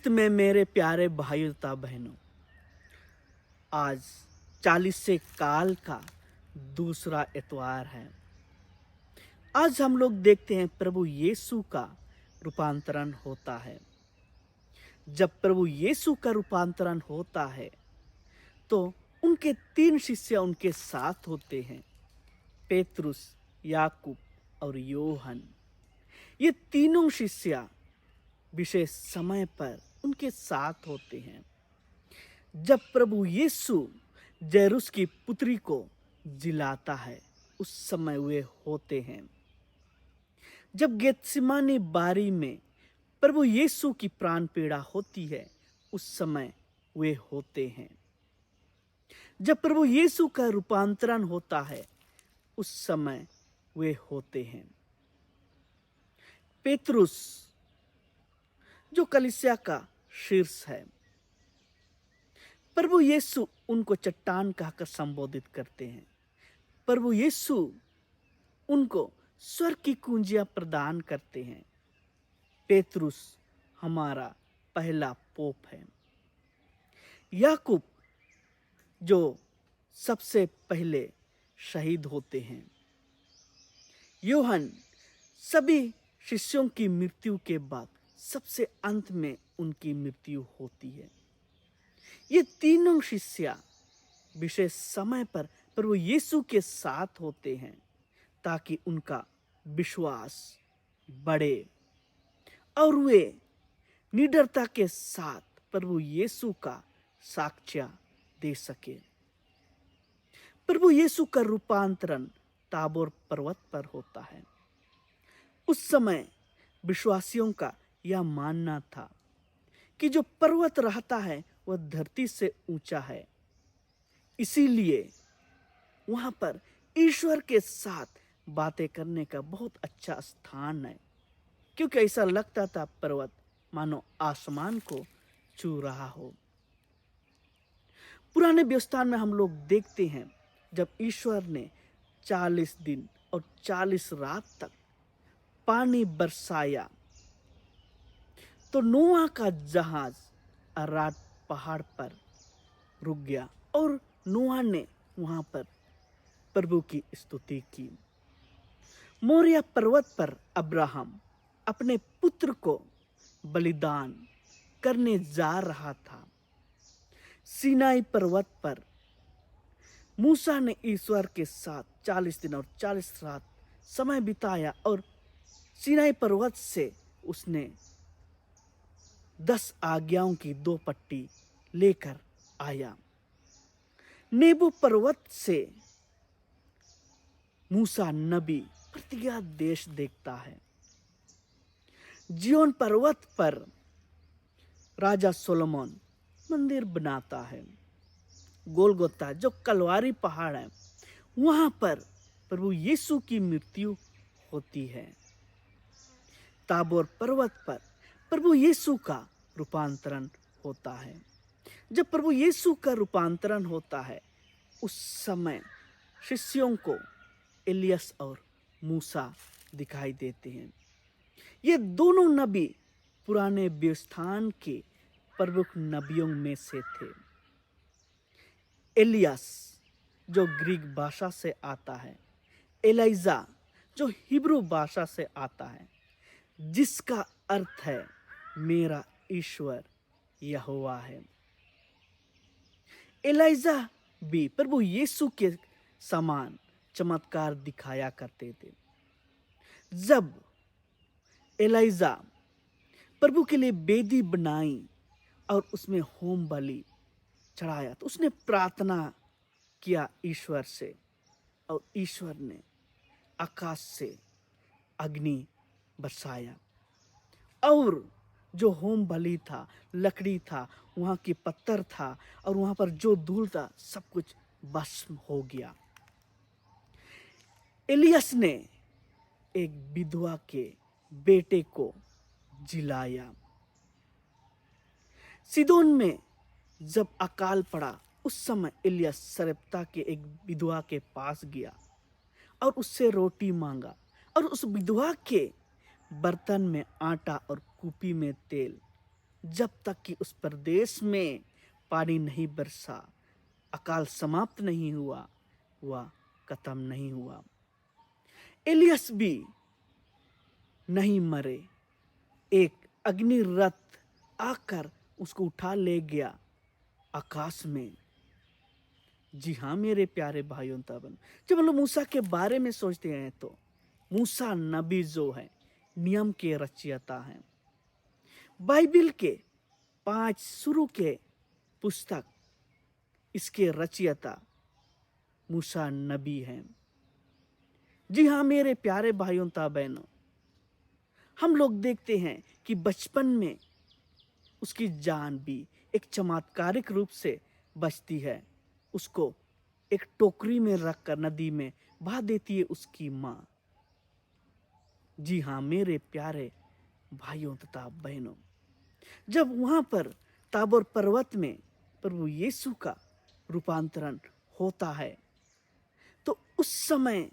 ख्रिस्त में मेरे प्यारे भाइयों तथा बहनों, आज 40 से काल का दूसरा इतवार है। आज हम लोग देखते हैं प्रभु यीशु का रूपांतरण होता है। जब प्रभु यीशु का रूपांतरण होता है तो उनके 3 शिष्य उनके साथ होते हैं, पेतरुस, याकूब और योहन। ये तीनों शिष्य विशेष समय पर उनके साथ होते हैं। जब प्रभु यीशु जैरुस की पुत्री को जिलाता है, उस समय वे होते हैं। जब गेत्सेमानी बारी में प्रभु यीशु की प्राण पीड़ा होती है, उस समय वे होते हैं। जब प्रभु यीशु का रूपांतरण होता है, उस समय वे होते हैं। पेतरुस जो कलीसिया का शीर्ष है, प्रभु यीशु उनको चट्टान कहकर संबोधित करते हैं। प्रभु यीशु उनको स्वर्ग की कुंजियां प्रदान करते हैं। पेतरुस हमारा पहला पोप है। याकूब जो सबसे पहले शहीद होते हैं। योहन सभी शिष्यों की मृत्यु के बाद सबसे अंत में उनकी मृत्यु होती है। ये तीनों शिष्य विशेष समय पर प्रभु यीशु के साथ होते हैं ताकि उनका विश्वास बढ़े और वे निडरता के साथ प्रभु यीशु का साक्ष्य दे सके। प्रभु यीशु का रूपांतरण ताबोर पर्वत पर होता है। उस समय विश्वासियों का यह मानना था कि जो पर्वत रहता है वह धरती से ऊंचा है, इसीलिए वहां पर ईश्वर के साथ बातें करने का बहुत अच्छा स्थान है, क्योंकि ऐसा लगता था पर्वत मानो आसमान को छू रहा हो। पुराने व्यवस्थान में हम लोग देखते हैं जब ईश्वर ने 40 दिन और 40 रात तक पानी बरसाया तो नोआ का जहाज अराट पहाड़ पर रुक गया और नोआ ने वहां पर प्रभु की स्तुति की। मोरिया पर्वत पर अब्राहम अपने पुत्र को बलिदान करने जा रहा था। सीनाई पर्वत पर मूसा ने ईश्वर के साथ 40 दिन और 40 रात समय बिताया और सीनाई पर्वत से उसने 10 आज्ञाओं की 2 पट्टी लेकर आया। नेबो पर्वत से मूसा नबी प्रतिज्ञा देश देखता है। जियोन पर्वत पर राजा सोलोमन मंदिर बनाता है। गोलगोता जो कलवारी पहाड़ है, वहां पर प्रभु यीशु की मृत्यु होती है। ताबोर पर्वत पर प्रभु यीशु का रूपांतरण होता है। जब प्रभु यीशु का रूपांतरण होता है, उस समय शिष्यों को एलियस और मूसा दिखाई देते हैं। ये दोनों नबी पुराने व्यवस्थान के प्रमुख नबियों में से थे। एलियस जो ग्रीक भाषा से आता है, एलिजा जो हिब्रू भाषा से आता है, जिसका अर्थ है मेरा ईश्वर यहोवा है। एलिजा भी प्रभु यीशु के समान चमत्कार दिखाया करते थे। जब एलिजा प्रभु के लिए वेदी बनाई और उसमें होम बलि चढ़ाया तो उसने प्रार्थना किया ईश्वर से, और ईश्वर ने आकाश से अग्नि बरसाया और जो होम बलि था, लकड़ी था, वहाँ की पत्थर था और वहाँ पर जो धूल था, सब कुछ भस्म हो गया। एलियस ने एक विधवा के बेटे को जिलाया। सीदोन में जब अकाल पड़ा, उस समय एलियस सरप्ता के एक विधवा के पास गया और उससे रोटी मांगा, और उस विधवा के बर्तन में आटा और कूपी में तेल जब तक कि उस प्रदेश में पानी नहीं बरसा, अकाल समाप्त नहीं हुआ, वह खत्म नहीं हुआ। एलियस भी नहीं मरे। एक अग्नि रथ आकर उसको उठा ले गया आकाश में। जी हाँ मेरे प्यारे भाइयों बहनों, जब हम लोग मूसा के बारे में सोचते हैं तो मूसा नबी जो है नियम के रचयिता हैं। बाइबिल के 5 शुरू के पुस्तक इसके रचयिता मूसा नबी हैं। जी हाँ मेरे प्यारे भाइयों बहनों, हम लोग देखते हैं कि बचपन में उसकी जान भी एक चमत्कारिक रूप से बचती है। उसको एक टोकरी में रखकर नदी में बहा देती है उसकी माँ। जी हाँ मेरे प्यारे भाइयों तथा बहनों, जब वहां पर ताबोर पर्वत में प्रभु यीशु का रूपांतरण होता है तो उस समय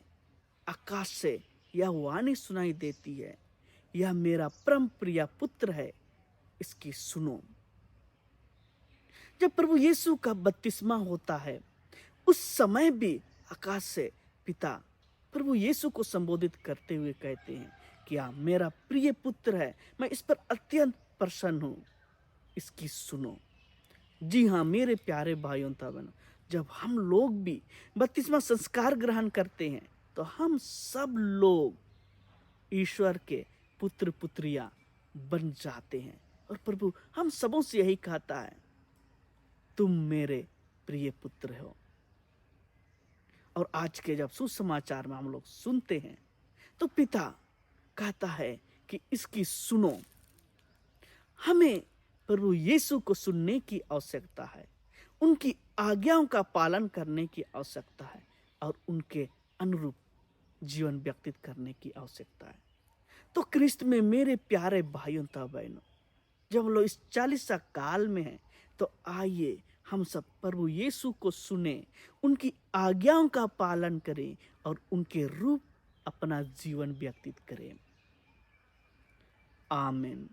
आकाश से यह वाणी सुनाई देती है, यह मेरा परम प्रिय पुत्र है, इसकी सुनो। जब प्रभु यीशु का बपतिस्मा होता है उस समय भी आकाश से पिता प्रभु यीशु को संबोधित करते हुए कहते हैं कि यह मेरा प्रिय पुत्र है, मैं इस पर अत्यंत प्रसन्न हूं, इसकी सुनो। जी हाँ मेरे प्यारे भाइयों बहनों, जब हम लोग भी बपतिस्मा संस्कार ग्रहण करते हैं तो हम सब लोग ईश्वर के पुत्र पुत्रियां बन जाते हैं। और प्रभु हम सबों से यही कहता है, तुम मेरे प्रिय पुत्र हो। और आज के जब सुसमाचार में हम लोग सुनते हैं तो पिता कहता है कि इसकी सुनो। हमें प्रभु यीशु को सुनने की आवश्यकता है, उनकी आज्ञाओं का पालन करने की आवश्यकता है और उनके अनुरूप जीवन व्यतीत करने की आवश्यकता है। तो क्रिस्त में मेरे प्यारे भाइयों तथा बहनों, जब हम लोग इस 40 काल में हैं तो आइए हम सब प्रभु यीशु को सुने, उनकी आज्ञाओं का पालन करें और उनके रूप अपना जीवन व्यतीत करें। आमीन।